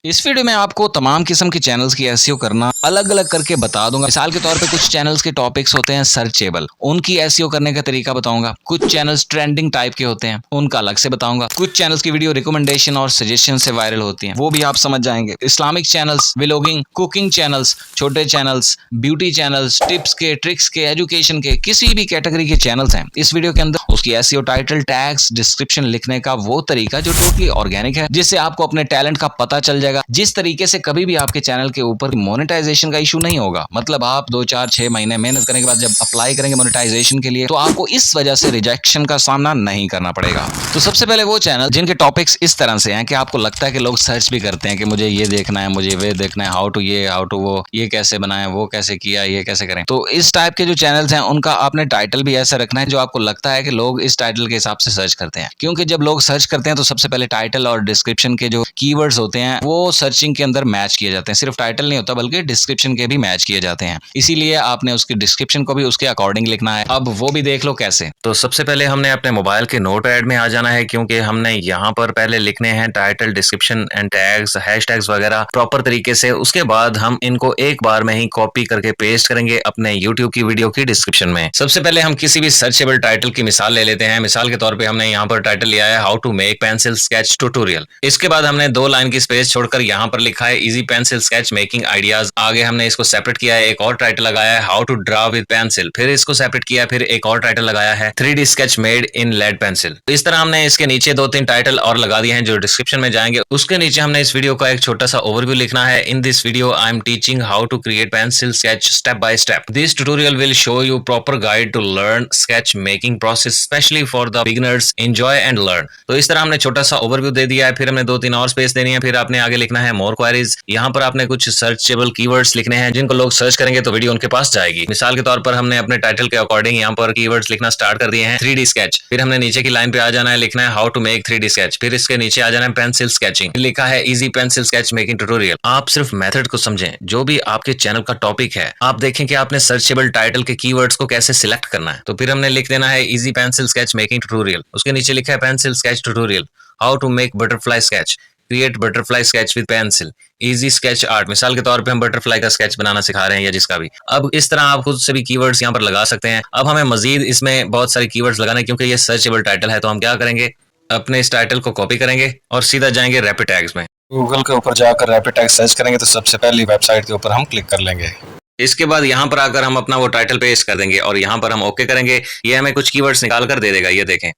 इस वीडियो में आपको तमाम किस्म के चैनल्स की एसईओ करना अलग अलग करके बता दूंगा। मिसाल के तौर पे कुछ चैनल्स के टॉपिक्स होते हैं सर्चेबल, उनकी एसईओ करने का तरीका बताऊंगा। कुछ चैनल्स ट्रेंडिंग टाइप के होते हैं, उनका अलग से बताऊंगा। कुछ चैनल्स की वीडियो रिकमेंडेशन और सजेशन से वायरल होती हैं, वो भी आप समझ जाएंगे। Islamic channels, vlogging, cooking channels, छोटे चैनल्स, ब्यूटी चैनल्स, टिप्स के, ट्रिक्स के, एजुकेशन के, किसी भी कैटेगरी के चैनल्स हैं। इस वीडियो के अंदर उसकी एसईओ, टाइटल, टैग्स, डिस्क्रिप्शन लिखने का वो तरीका जो टोटली ऑर्गेनिक है, जिससे आपको अपने टैलेंट का पता चल जाएगा। जिस तरीके से कभी भी आपके चैनल के ऊपर मोनेटाइजेशन का इशू नहीं होगा। मतलब आप 2 4 6 महीने मेहनत करने के बाद जब अप्लाई करेंगे मोनेटाइजेशन के लिए, तो आपको इस वजह से रिजेक्शन का सामना नहीं करना पड़ेगा। तो सबसे पहले वो चैनल जिनके टॉपिक्स इस तरह से हैं कि आपको लगता है कि लोग सर्च भी करते हैं कि मुझे ये देखना है, मुझे वे देखना है, हाउ टू ये, हाउ टू वो, ये कैसे बनाए, वो कैसे किया, ये कैसे करें। तो इस टाइप के जो चैनल्स हैं उनका आपने टाइटल भी ऐसा रखना है जो आपको लगता है कि लोग इस टाइटल के हिसाब से सर्च करते हैं। क्योंकि जब लोग सर्च करते हैं तो सबसे पहले टाइटल और डिस्क्रिप्शन के जो कीवर्ड्स होते हैं वो सर्चिंग के अंदर मैच किए जाते हैं। सिर्फ टाइटल नहीं होता बल्कि डिस्क्रिप्शन के भी मैच किए जाते हैं। इसीलिए आपने उसकी डिस्क्रिप्शन को भी उसके अकॉर्डिंग लिखना है। अब वो भी देख लो कैसे। तो सबसे पहले हमने अपने मोबाइल के नोटपैड में आ जाना है, क्योंकि हमने यहाँ पर पहले लिखने हैं title, description and tags, hashtags वगैरह प्रॉपर तरीके से। उसके बाद हम इनको एक बार में ही कॉपी करके पेस्ट करेंगे अपने यूट्यूब की वीडियो की डिस्क्रिप्शन में। सबसे पहले हम किसी भी सर्चेबल टाइटल की मिसाल ले लेते हैं। मिसाल के तौर पे हमने यहाँ पर टाइटल लिया है how to make pencil sketch tutorial. इसके बाद हमने 2 लाइन की स्पेस छोड़कर यहाँ पर लिखा है easy pencil sketch making ideas. आगे हमने इसको सेपरेट किया है, एक और टाइटल लगाया है how to draw with pencil, फिर इसको सेपरेट किया, फिर एक और टाइटल लगाया है 3D sketch made in lead pencil. इस तरह हमने इसके नीचे 2 3 टाइटल और लगा दिए हैं जो डिस्क्रिप्शन में जाएंगे। उसके नीचे हमने इस वीडियो का एक छोटा सा ओवरव्यू लिखना है। In this video I am teaching how to create pencil sketch step by step. This tutorial will show you proper guide to learn sketch making process specially for the beginners, enjoy and learn. तो इस तरह हमने छोटा सा overview दे दिया है। फिर हमने 2 3 और स्पेस देनी है। फिर आपने आगे लिखना है मोर क्वेरीज। यहाँ पर आपने कुछ सर्चेबल कीवर्ड्स लिखने हैं जिनको लोग सर्च करेंगे तो वीडियो उनके पास जाएगी। मिसाल के तौर पर हमने अपने टाइटल के अकॉर्डिंग यहाँ पर कीवर्ड्स लिखना स्टार्ट कर दिए हैं 3D स्केच। फिर हमने नीचे की लाइन पे आ जाना है, लिखना है how to make 3D sketch. फिर इसके नीचे आ जाना है पेंसिल स्केचिंग, लिखा है easy pencil sketch making tutorial. आप सिर्फ मेथड को समझें, जो भी आपके चैनल का टॉपिक है आप देखें कि आपने सर्चेबल टाइटल के कीवर्ड्स को कैसे सिलेक्ट करना है। तो फिर हमने लिख देना है easy pencil sketch making tutorial. उसके नीचे लिखा है pencil sketch tutorial, how to make butterfly sketch, create butterfly sketch with pencil, easy sketch art. मिसाल के तौर पे हम बटरफ्लाई का स्केच बनाना सिखा रहे हैं या जिसका भी। अब इस तरह आप खुद से भी कीवर्ड्स यहाँ पर लगा सकते हैं। अब हमें मजीद इसमें बहुत सारे कीवर्ड्स लगाने, क्योंकि ये सर्चेबल टाइटल है। तो हम क्या करेंगे, अपने इस टाइटल को कॉपी करेंगे और सीधा जाएंगे रैपिड टैग्स में। गूगल के ऊपर जाकर रैपिड टैग सर्च करेंगे तो सबसे पहली वेबसाइट के ऊपर हम क्लिक कर लेंगे। इसके बाद यहाँ पर आकर हम अपना वो टाइटल पेस्ट कर देंगे और यहाँ पर हम ओके करेंगे। ये हमें कुछ कीवर्ड्स निकाल कर दे देगा। ये देखें,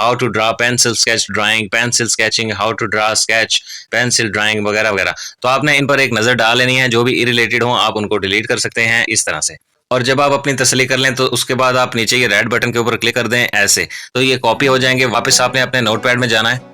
how to draw pencil sketch drawing, pencil sketching, how to draw sketch, pencil drawing वगैरह वगैरह। तो आपने इन पर एक नजर डाल लेनी है। जो भी इरिलेटेड हो आप उनको डिलीट कर सकते हैं इस तरह से। और जब आप अपनी तसल्ली कर लें तो उसके बाद आप नीचे ये रेड बटन के ऊपर क्लिक कर दें ऐसे, तो ये कॉपी हो जाएंगे। वापस आपने अपने नोटपैड में जाना है।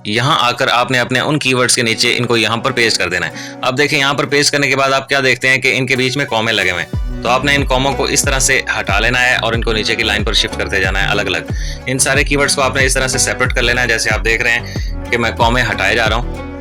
यहाँ आकर आपने अपने उन कीवर्ड्स के नीचे इनको यहाँ पर पेस्ट कर देना है। अब देखें, यहाँ पर पेस्ट करने के बाद आप क्या देखते हैं कि इनके बीच में कॉमे लगे हुए हैं। तो आपने इन कॉमों को इस तरह से हटा लेना है और इनको नीचे की लाइन पर शिफ्ट करते जाना है अलग अलग। इन सारे कीवर्ड्स को आपने इस तरह से सेपरेट कर लेना है। जैसे आप देख रहे हैं कि मैं कॉमे हटाए जा रहा हूँ।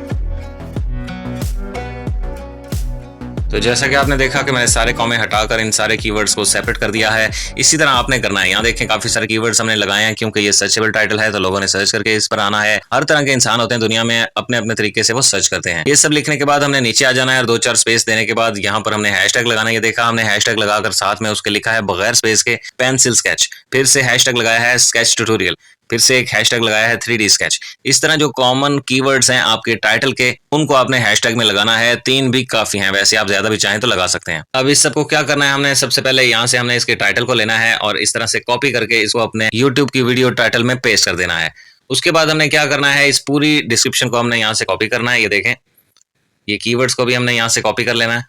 तो जैसा कि आपने देखा कि मैंने सारे कॉमे हटाकर इन सारे कीवर्ड्स को सेपरेट कर दिया है। इसी तरह आपने करना है। यहाँ देखें, काफी सारे कीवर्ड्स हमने लगाए हैं, क्योंकि ये सर्चेबल टाइटल है तो लोगों ने सर्च करके इस पर आना है। हर तरह के इंसान होते हैं दुनिया में, अपने अपने तरीके से वो सर्च करते हैं। ये सब लिखने के बाद हमने नीचे आ जाना है और 2 4 स्पेस देने के बाद यहाँ पर हमने हैशटैग लगाना है। ये देखा, हमने हैशटैग लगाकर साथ में उसके लिखा है बगैर स्पेस के पेंसिल स्केच। फिर से हैशटैग लगाया है स्केच ट्यूटोरियल। फिर से एक हैशटैग लगाया है 3D स्केच। इस तरह जो कॉमन कीवर्ड्स हैं आपके टाइटल के, उनको आपने हैशटैग में लगाना है। 3 भी काफी हैं, वैसे आप ज्यादा भी चाहें तो लगा सकते हैं। अब इस सबको क्या करना है, हमने सबसे पहले यहाँ से हमने इसके टाइटल को लेना है और इस तरह से कॉपी करके इसको अपने यूट्यूब की वीडियो टाइटल में पेस्ट कर देना है। उसके बाद हमने क्या करना है, इस पूरी डिस्क्रिप्शन को हमने यहाँ से कॉपी करना है। ये देखें, ये कीवर्ड्स को भी हमने यहाँ से कॉपी कर लेना है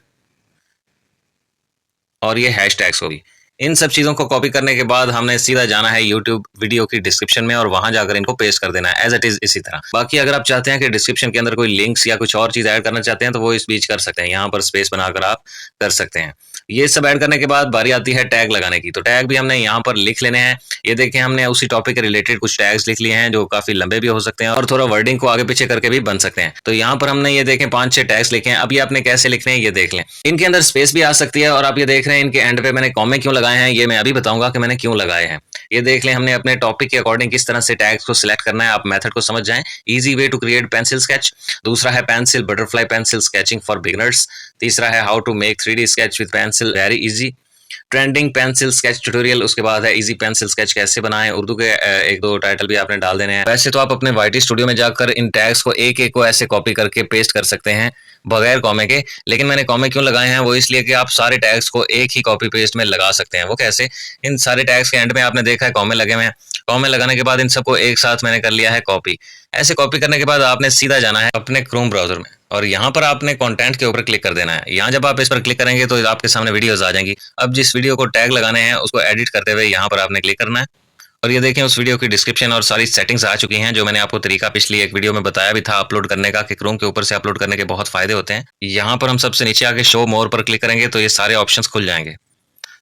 और ये हैशटैग्स को भी। इन सब चीजों को कॉपी करने के बाद हमने सीधा जाना है यूट्यूब वीडियो की डिस्क्रिप्शन में और वहां जाकर इनको पेस्ट कर देना है एज इट इज इसी तरह। बाकी अगर आप चाहते हैं कि डिस्क्रिप्शन के अंदर कोई लिंक्स या कुछ और चीज ऐड करना चाहते हैं तो वो इस बीच कर सकते हैं। यहाँ पर स्पेस बनाकर आप कर सकते हैं। ये सब ऐड करने के बाद बारी आती है टैग लगाने की। तो टैग भी हमने यहाँ पर लिख लेने हैं। ये देखें, हमने उसी टॉपिक के रिलेटेड कुछ टैग्स लिख लिए हैं जो काफी लंबे भी हो सकते हैं और थोड़ा वर्डिंग को आगे पीछे करके भी बन सकते हैं। तो यहाँ पर हमने ये देखें 5-6 टैग्स लिखे हैं। अब ये आपने कैसे लिखने हैं ये देख लें। इनके अंदर स्पेस भी आ सकती है और आप ये देख रहे हैं इनके एंड पे मैंने कॉमे क्यों लगाए हैं, ये मैं अभी बताऊंगा कि मैंने क्यों लगाए हैं। ये देख लें, हमने अपने टॉपिक के अकॉर्डिंग किस तरह से टैग्स को सिलेक्ट करना है। आप मेथड को समझ जाएं। Easy way to create pencil sketch. दूसरा है pencil butterfly pencil sketching for beginners. तीसरा है how to make 3D sketch with pencil very easy. Trending pencil sketch tutorial. उसके बाद है इजी पेंसिल स्केच कैसे बनाएं। उर्दू के 1-2 टाइटल भी आपने डाल देने हैं। वैसे तो आप अपने YT स्टूडियो में जाकर इन टैग्स को एक एक को ऐसे कॉपी करके पेस्ट कर सकते हैं बगैर कॉमे के, लेकिन मैंने कॉमे क्यों लगाए हैं वो इसलिए कि आप सारे टैग्स को एक ही कॉपी पेस्ट में लगा सकते हैं। वो कैसे? इन सारे टैग्स के एंड में आपने देखा है कॉमे लगे हुए हैं। कॉमे लगाने के बाद इन सबको एक साथ मैंने कर लिया है कॉपी। ऐसे कॉपी करने के बाद आपने सीधा जाना है अपने क्रोम ब्राउजर में और यहाँ पर आपने कंटेंट के ऊपर क्लिक कर देना है। यहाँ जब आप इस पर क्लिक करेंगे तो आपके सामने वीडियोस आ जाएंगी। अब जिस वीडियो को टैग लगाने हैं उसको एडिट करते हुए यहाँ पर आपने क्लिक करना है और ये देखें उस वीडियो की डिस्क्रिप्शन और सारी सेटिंग्स आ चुकी हैं जो मैंने आपको तरीका पिछली एक वीडियो में बताया भी था अपलोड करने का कि क्रोम के ऊपर से अपलोड करने के बहुत फायदे होते हैं। यहाँ पर हम सबसे नीचे आके शो मोर पर क्लिक करेंगे तो ये सारे ऑप्शंस खुल जाएंगे।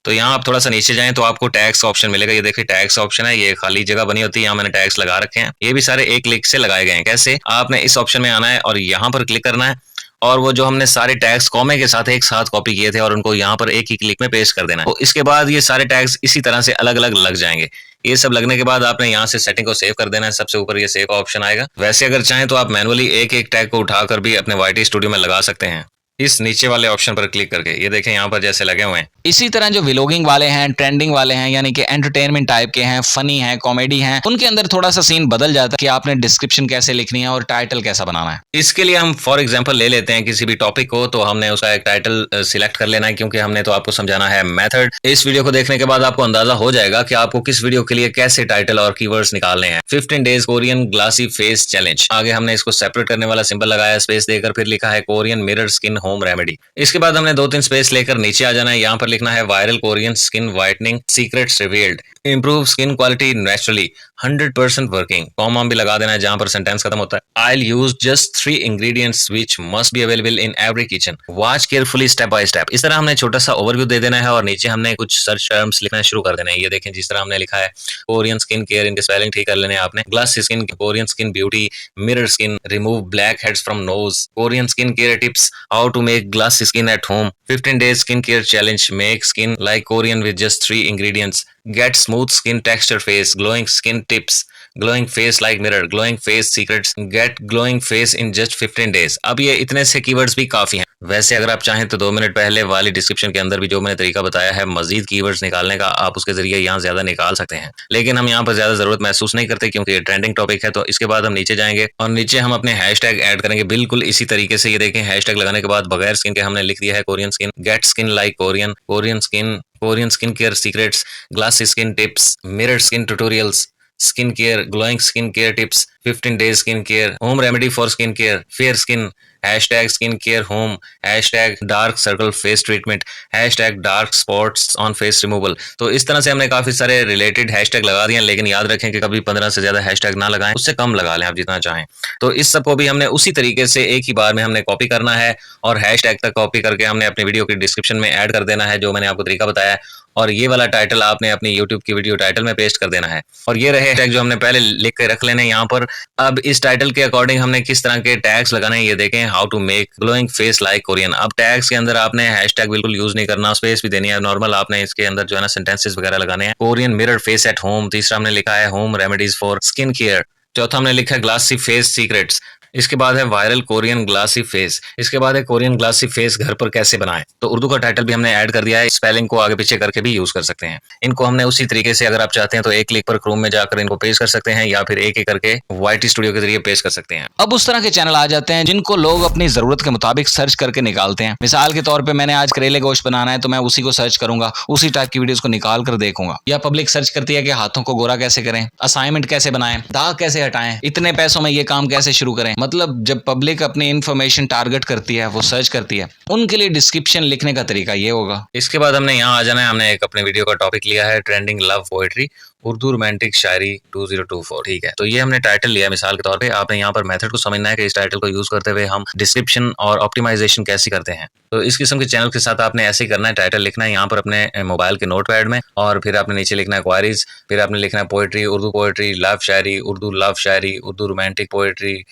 तो यहाँ आप थोड़ा सा नीचे जाएं तो आपको टैग्स का ऑप्शन मिलेगा। ये देखिए टैग्स का ऑप्शन है, ये खाली जगह बनी होती है, यहाँ मैंने टैग्स लगा रखे हैं। ये भी सारे एक क्लिक से लगाए गए हैं। कैसे? आपने इस ऑप्शन में आना है और यहाँ पर क्लिक करना है और वो जो हमने सारे टैग्स कॉमे के साथ एक साथ कॉपी किए थे और उनको यहाँ पर एक ही क्लिक में पेस्ट कर देना है। तो इसके बाद ये सारे टैग्स इसी तरह से अलग अलग लग जाएंगे। ये सब लगने के बाद आपने यहाँ से सेटिंग को सेव कर देना है। सबसे ऊपर ये सेव का ऑप्शन आएगा। वैसे अगर चाहें तो आप मैनुअली एक एक टैग को उठाकर भी अपने YT स्टूडियो में लगा सकते हैं इस नीचे वाले ऑप्शन पर क्लिक करके। ये देखें यहाँ पर जैसे लगे हुए हैं। इसी तरह जो व्लॉगिंग वाले हैं, ट्रेंडिंग वाले हैं, यानी कि एंटरटेनमेंट टाइप के हैं, फनी हैं, कॉमेडी हैं, उनके अंदर थोड़ा सा सीन बदल जाता है कि आपने डिस्क्रिप्शन कैसे लिखनी है और टाइटल कैसा बनाना है। इसके लिए हम फॉर एग्जांपल ले लेते हैं किसी भी टॉपिक को, तो हमने उसका एक टाइटल सिलेक्ट कर लेना है क्योंकि हमने तो आपको समझाना है मेथड। इस वीडियो को देखने के बाद आपको अंदाजा हो जाएगा कि आपको किस वीडियो के लिए कैसे टाइटल और कीवर्ड्स निकालने हैं। 15 days Korean glassy face challenge. आगे हमने इसको सेपरेट करने वाला सिंबल लगाया, स्पेस देकर फिर लिखा है Korean mirror skin home remedy. इसके बाद हमने 2-3 स्पेस लेकर नीचे आ जाना है। यहाँ पर लिखना है viral Korean skin whitening secrets revealed, improve skin quality naturally, 100% working. Comma भी लगा देना है जहां पर सेंटेंस खत्म होता है। I'll use just 3 ingredients which must be available in every kitchen. Watch carefully step by step। इस तरह हमने छोटा सा ओवरव्यू दे देना है और नीचे हमने कुछ सर्च टर्म्स लिखना शुरू कर देना है। ये देखें जिस तरह हमने लिखा है कोरियन स्किन केयर, इनके स्पेलिंग ठीक कर लेने हैं आपने। Glass skin, Korean skin beauty, mirror skin, remove black heads from nose, Korean skin care tips, how to make glass skin at home, 15 days skin care challenge, make skin like Korean with just 3 ingredients, get smooth skin texture face, glowing skin tips, glowing face like mirror, glowing face secrets, get glowing face in just 15 days। अब ये इतने से keywords भी काफी हैं। वैसे अगर आप चाहें तो 2 मिनट पहले वाली डिस्क्रिप्शन के अंदर भी जो मैंने तरीका बताया है मजीद कीवर्ड्स निकालने का, आप उसके जरिए यहाँ ज्यादा निकाल सकते हैं, लेकिन हम यहाँ पर ज्यादा जरूरत महसूस नहीं करते क्योंकि ये ट्रेंडिंग टॉपिक है। तो इसके बाद हम नीचे जाएंगे और नीचे हम अपने हैशटैग ऐड करेंगे बिल्कुल इसी तरीके से। ये देखें हैशटैग लगाने के बाद बगैर स्किन के हमने लिख दिया है Korean skin, get skin like Korean, Korean skin, Korean skin care secrets, glass skin tips, mirror skin tutorials, skin care, glowing skin care tips, 15 days skin care, home remedy for skin care, fair skin, hashtag skin care home, hashtag dark circle face treatment, hashtag dark spots on face removal. तो इस तरह से हमने काफी सारे related hashtag लगा दिए हैं, लेकिन याद रखें कि कभी 15 से ज्यादा हैशटैग ना लगाएं, उससे कम लगा लें आप जितना चाहें। तो इस सब को भी हमने उसी तरीके से एक ही बार में हमने कॉपी करना है और हैशटैग तक कॉपी करके हमने अपनी वीडियो की डिस्क्रिप्शन में ऐड कर देना है जो मैंने आपको तरीका बताया है। और ये वाला टाइटल आपने अपनी YouTube की वीडियो टाइटल में पेस्ट कर देना है। और ये रहे टैग जो हमने पहले लिख के रख लेने यहाँ पर। अब इस टाइटल के अकॉर्डिंग हमने किस तरह के टैग्स लगाने हैं ये देखें, how to make glowing face like Korean. अब टैग्स के अंदर आपने हैशटैग बिल्कुल यूज नहीं करना, स्पेस भी देनी है नॉर्मल, आपने इसके अंदर जो है ना सेंटेंसेस वगैरह लगाने हैं। Korean mirror face at home, तीसरा हमने लिखा है home remedies for skin care, चौथा हमने लिखा है ग्लासी फेस सीक्रेट्स, इसके बाद है वायरल कोरियन ग्लासी फेस, इसके बाद है कोरियन ग्लासी फेस घर पर कैसे बनाएं। तो उर्दू का टाइटल भी हमने ऐड कर दिया है, स्पेलिंग को आगे पीछे करके भी यूज कर सकते हैं। इनको हमने उसी तरीके से अगर आप चाहते हैं तो एक क्लिक पर क्रोम में जाकर इनको पेस्ट कर सकते हैं या फिर एक एक करके YT स्टूडियो के जरिए पेस्ट कर सकते हैं। अब उस तरह के चैनल आ जाते हैं जिनको लोग अपनी जरूरत के मुताबिक सर्च करके निकालते हैं। मिसाल के तौर पे मैंने आज करेले गोश्त बनाना है तो मैं उसी को सर्च करूंगा, उसी टाइप की वीडियोस को निकाल कर देखूंगा। या पब्लिक सर्च करती है कि हाथों को गोरा कैसे करें, असाइनमेंट कैसे बनाएं, दाग कैसे हटाएं, इतने पैसों में ये काम कैसे शुरू करें, मतलब जब पब्लिक अपनी इन्फॉर्मेशन टारगेट करती है, वो सर्च करती है, उनके लिए डिस्क्रिप्शन लिखने का तरीका ये होगा। इसके बाद हमने यहाँ आ जाना है। हमने एक अपने वीडियो का टॉपिक लिया है trending love poetry Urdu romantic shayari 2024। ठीक है, तो ये हमने टाइटल लिया है मिसाल के तौर पे। आपने यहाँ पर मेथड को समझना है कि इस टाइटल को यूज करते हुए हम डिस्क्रिप्शन और ऑप्टिमाइजेशन कैसे करते हैं। तो इस किस्म के चैनल के साथ आपने ऐसे ही करना है, टाइटल लिखना है यहाँ पर अपने मोबाइल के नोट पैड में, और फिर आपने नीचे लिखना है क्वारीज, फिर आपने लिखना है पोएट्री, उर्दू पोएट्री, लव शायरी, उर्दू रोमांटिक पोएट्री,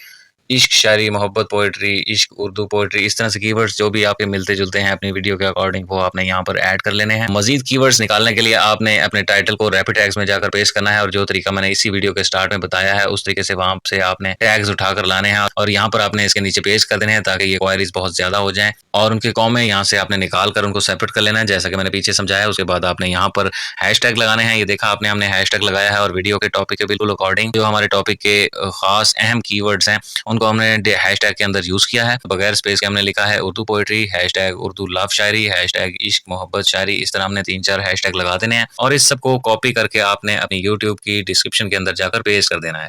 इश्क शायरी, मोहब्बत पोएट्री, इश्क उर्दू पोएट्री। इस तरह से कीवर्ड्स जो भी आपके मिलते जुलते हैं अपनी वीडियो के अकॉर्डिंग, वो आपने यहाँ पर ऐड कर लेने हैं। मजीद कीवर्ड्स निकालने के लिए आपने अपने टाइटल को रैपिड टैग्स में जाकर पेस्ट करना है, और जो तरीका मैंने इसी वीडियो के स्टार्ट में बताया है उस तरीके से वहां से आपने टैग्स उठाकर लाने हैं और यहाँ पर आपने इसके नीचे पेस्ट कर देने हैं ताकि ये क्वायरीज बहुत ज्यादा हो जाएं, और उनके कॉमें यहाँ से आपने निकाल कर उनको सेपरेट कर लेना है जैसा कि मैंने पीछे समझाया। उसके बाद आपने यहाँ पर हैशटैग लगाने हैं। ये देखा आपने, हमने हैशटैग लगाया है और वीडियो के टॉपिक के बिल्कुल अकॉर्डिंग जो हमारे टॉपिक के खास अहम कीवर्ड्स हैं उनको हमने हैशटैग के अंदर यूज किया है। बगैर स्पेस के हमने लिखा है Urdu poetry, hashtag Urdu love shayari, hashtag इश्क मोहब्बत शायरी। इस तरह हमने 3-4 हैशटैग लगा देने हैं और इस सबको कॉपी करके आपने अपनी यूट्यूब की डिस्क्रिप्शन के अंदर जाकर पेस्ट कर देना है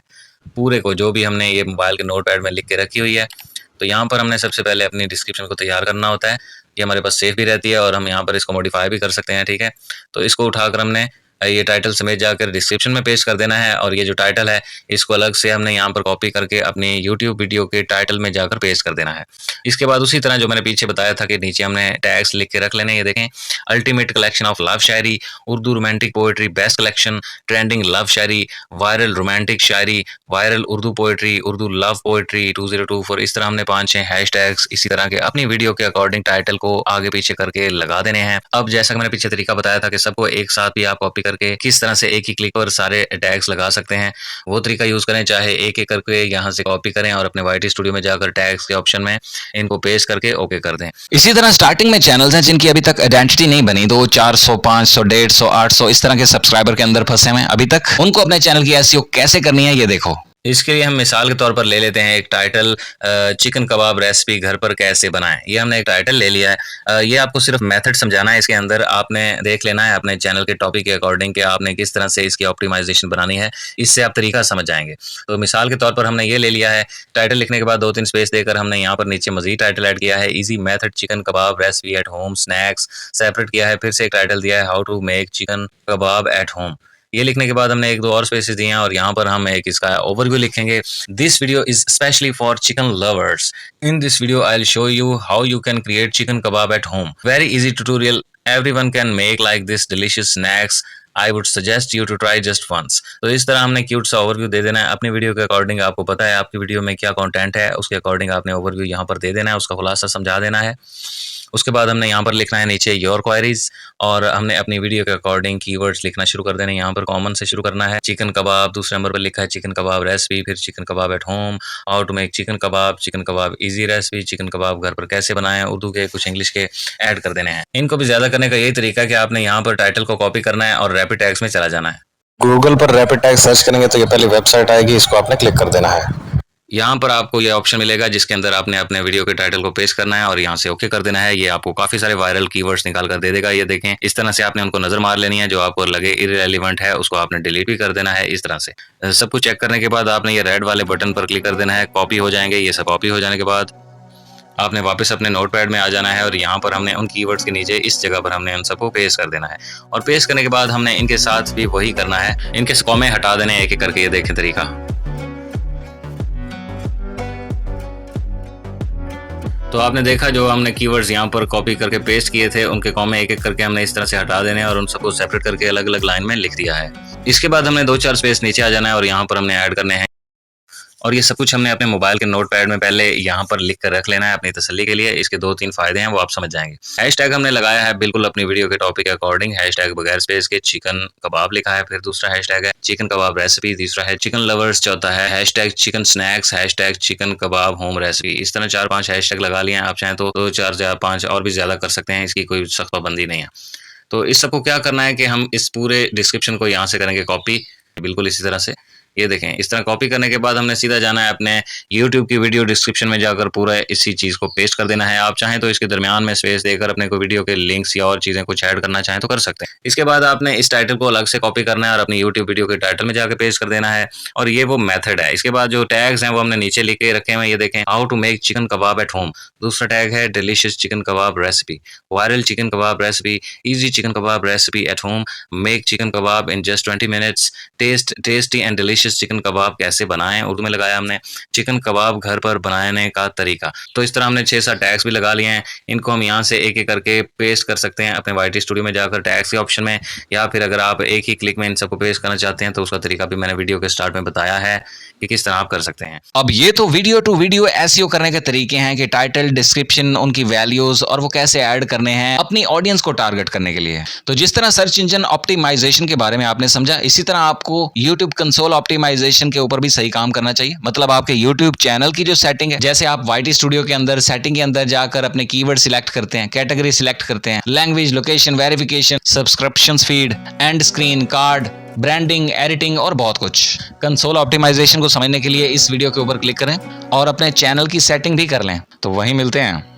पूरे को, जो भी हमने ये मोबाइल के नोट पैड में लिख के रखी हुई है। तो यहाँ पर हमने सबसे पहले अपनी डिस्क्रिप्शन को तैयार करना होता है। ये हमारे पास सेफ भी रहती है और हम यहाँ पर इसको मॉडिफाई भी कर सकते हैं। ठीक है, तो इसको उठाकर हमने ये टाइटल समेत जाकर डिस्क्रिप्शन में पेस्ट कर देना है, और ये जो टाइटल है इसको अलग से हमने यहाँ पर कॉपी करके अपनी यूट्यूब वीडियो के टाइटल में जाकर पेस्ट कर देना है। इसके बाद उसी तरह जो मैंने पीछे बताया था कि नीचे हमने टैग्स लिख के रख लेने। ये देखें, ultimate collection of love Shayari, Urdu romantic poetry best collection, trending love Shayari, viral romantic Shayari, viral Urdu poetry, Urdu love poetry 2024। इस तरह हमने 5-6 हैशटैग्स इसी तरह के अपनी वीडियो के अकॉर्डिंग टाइटल को आगे पीछे करके लगा देने हैं। अब जैसा कि मैंने पीछे तरीका बताया था कि सबको एक साथ भी आप कॉपी करके किस तरह से एक ही क्लिक पर सारे टैग्स लगा सकते हैं, वो तरीका यूज करें। चाहे एक एक करके यहाँ से कॉपी करें और अपने YT स्टूडियो में जाकर टैग्स के ऑप्शन में इनको पेस्ट करके ओके कर दें। इसी तरह स्टार्टिंग में चैनल्स हैं जिनकी अभी तक आइडेंटिटी नहीं बनी, तो 400, 500, 150, 800 इस तरह के सब्सक्राइबर के अंदर फंसे हुए हैं अभी तक। उनको अपने चैनल की एसईओ कैसे करनी है ये देखो। इसके लिए हम मिसाल के तौर पर ले लेते हैं एक टाइटल, चिकन कबाब रेसिपी घर पर कैसे बनाएं। ये हमने एक टाइटल ले लिया है। ये आपको सिर्फ मेथड समझाना है, इसके अंदर आपने देख लेना है अपने चैनल के टॉपिक के अकॉर्डिंग कि आपने किस तरह से इसकी ऑप्टिमाइजेशन बनानी है, इससे आप तरीका समझ जाएंगे। तो मिसाल के तौर पर हमने ये ले लिया है। टाइटल लिखने के बाद 2-3 स्पेस देकर हमने यहाँ पर नीचे मजीद टाइटल ऐड किया है, easy method chicken kebab recipe at home snacks separate किया है। फिर से एक टाइटल दिया है, how to make chicken kebab at home. ये लिखने के बाद हमने 1-2 और स्पेसेस दिए हैं और यहाँ पर हम एक इसका ओवरव्यू लिखेंगे। This video is specially for chicken lovers. In this video I will show you how you can create chicken kebab at home. Very easy tutorial, everyone can make like this delicious snacks. I would suggest you to try just once. तो इस तरह हमने cute सा overview दे देना है अपनी video के according. आपको पता है आपकी वीडियो में क्या कंटेंट है, उसके अकॉर्डिंग आपने ओवरव्यू यहाँ पर दे देना है, उसका खुलासा समझा देना है। उसके बाद हमने यहाँ पर लिखना है नीचे योर क्वायरीज, और हमने अपनी वीडियो के अकॉर्डिंग कीवर्ड्स लिखना शुरू कर देना है। यहाँ पर कॉमन से शुरू करना है, चिकन कबाब। दूसरे नंबर पर लिखा है चिकन कबाब रेसिपी, फिर chicken kebab at home, how to make chicken kebab easy recipe, chicken kebab घर पर कैसे बनाएं, उर्दू के कुछ इंग्लिश के ऐड कर देने हैं। इनको भी ज्यादा करने का यही तरीका है कि आपने यहाँ पर टाइटल को कॉपी करना है और रैपिड टैग्स में चला जाना है। गूगल पर रैपिड टैग सर्च करेंगे तो ये पहली वेबसाइट आएगी, इसको आपने क्लिक कर देना है। यहाँ पर आपको ये ऑप्शन मिलेगा जिसके अंदर आपने अपने वीडियो के टाइटल को पेस्ट करना है और यहाँ से ओके कर देना है। ये आपको काफी सारे वायरल कीवर्ड्स निकाल कर दे देगा। ये देखें, इस तरह से आपने उनको नजर मार लेनी है, जो आपको लगे इररिलेवेंट है उसको आपने डिलीट भी कर देना है। इस तरह से सब कुछ चेक करने के बाद आपने ये रेड वाले बटन पर क्लिक कर देना है, कॉपी हो जाएंगे। ये सब कॉपी हो जाने के बाद आपने वापस अपने नोटपैड में आ जाना है और यहाँ पर हमने उन कीवर्ड्स के नीचे इस जगह पर हमने उन सबको पेस्ट कर देना है, और पेस्ट करने के बाद हमने इनके साथ भी वही करना है, इनके कॉमें हटा देने एक एक करके। ये देखें तरीका। तो आपने देखा जो हमने कीवर्ड्स यहाँ पर कॉपी करके पेस्ट किए थे उनके कॉमे एक एक करके हमने इस तरह से हटा देने और उन सबको सेपरेट करके अलग अलग लाइन में लिख दिया है। इसके बाद हमने 2-4 स्पेस नीचे आ जाना है और यहाँ पर हमने ऐड करने हैं, और ये सब कुछ हमने अपने मोबाइल के नोटपैड में पहले यहाँ पर लिख कर रख लेना है अपनी तसल्ली के लिए। इसके 2-3 फायदे हैं वो आप समझ जाएंगे। हैशटैग हमने लगाया है बिल्कुल अपनी वीडियो के टॉपिक के अकॉर्डिंग, हैशटैग बगैर स्पेस के चिकन कबाब लिखा है। फिर दूसरा हैशटैग है चिकन कबाब रेसिपी, तीसरा है चिकन लवर्स, चौथा है hashtag chicken snacks, hashtag chicken kebab home recipe. इस तरह 4-5 हैशटैग लगा लिए हैं। आप चाहें तो 2-4 या 5 और भी ज्यादा कर सकते हैं, इसकी कोई सख्त पाबंदी नहीं है। तो इस सबको क्या करना है कि हम इस पूरे डिस्क्रिप्शन को यहाँ से करेंगे कॉपी, बिल्कुल इसी तरह से ये देखें, इस तरह कॉपी करने के बाद हमने सीधा जाना है अपने YouTube की वीडियो डिस्क्रिप्शन में जाकर पूरा इसी चीज़ को पेस्ट कर देना है। आप चाहें तो इसके दरमियान में स्पेस देकर अपने को वीडियो के लिंक्स या और चीज़ें कुछ ऐड करना चाहें तो कर सकते हैं। इसके बाद आपने इस टाइटल को अलग से कॉपी करना है और अपनी YouTube वीडियो के टाइटल में जाकर पेस्ट कर देना है और ये वो मेथड है। इसके बाद जो टैग्स हैं वो हमने नीचे लिख के रखे हुए हैं, ये देखें, how to make chicken kebab at home. दूसरा टैग है delicious chicken kebab recipe, viral chicken kebab recipe, easy chicken kebab recipe at home, make chicken kebab in just 20 minutes, tasty and delicious chicken kebab कैसे बनाएं, उर्दू में लगाया हमने chicken kebab घर पर बनाने का तरीका। तो इस तरह हमने 6-7 टैग्स भी लगा लिए हैं। इनको हम यहाँ से एक एक करके पेस्ट कर सकते हैं अपने YT स्टूडियो में जाकर टैग्स के ऑप्शन में, या फिर अगर आप एक ही क्लिक में इन सबको पेस्ट करना चाहते हैं तो उसका तरीका भी मैंने वीडियो के स्टार्ट में बताया है कि किस तरह आप कर सकते हैं। अब ये तो वीडियो टू वीडियो एसईओ करने के तरीके हैं कि टाइटल, डिस्क्रिप्शन, उनकी वैल्यूज और वो कैसे ऐड करने हैं अपनी ऑडियंस को टारगेट करने के लिए। तो जिस तरह सर्च इंजन ऑप्टिमाइजेशन के बारे में आपने समझा, इसी तरह आपको YouTube कंसोल ऑप्टिमाइजेशन के ऊपर भी सही काम करना चाहिए। मतलब आपके YouTube चैनल की जो सेटिंग है, जैसे आप YT स्टूडियो के अंदर सेटिंग के अंदर जाकर अपने कीवर्ड सिलेक्ट करते हैं, कैटेगरी सिलेक्ट करते हैं, language, location, verification, subscription feed, and screen, card, branding, editing और बहुत कुछ। कंसोल ऑप्टिमाइजेशन को समझने के लिए इस वीडियो के ऊपर क्लिक करें और अपने चैनल की सेटिंग भी कर लें। तो वहीं मिलते हैं।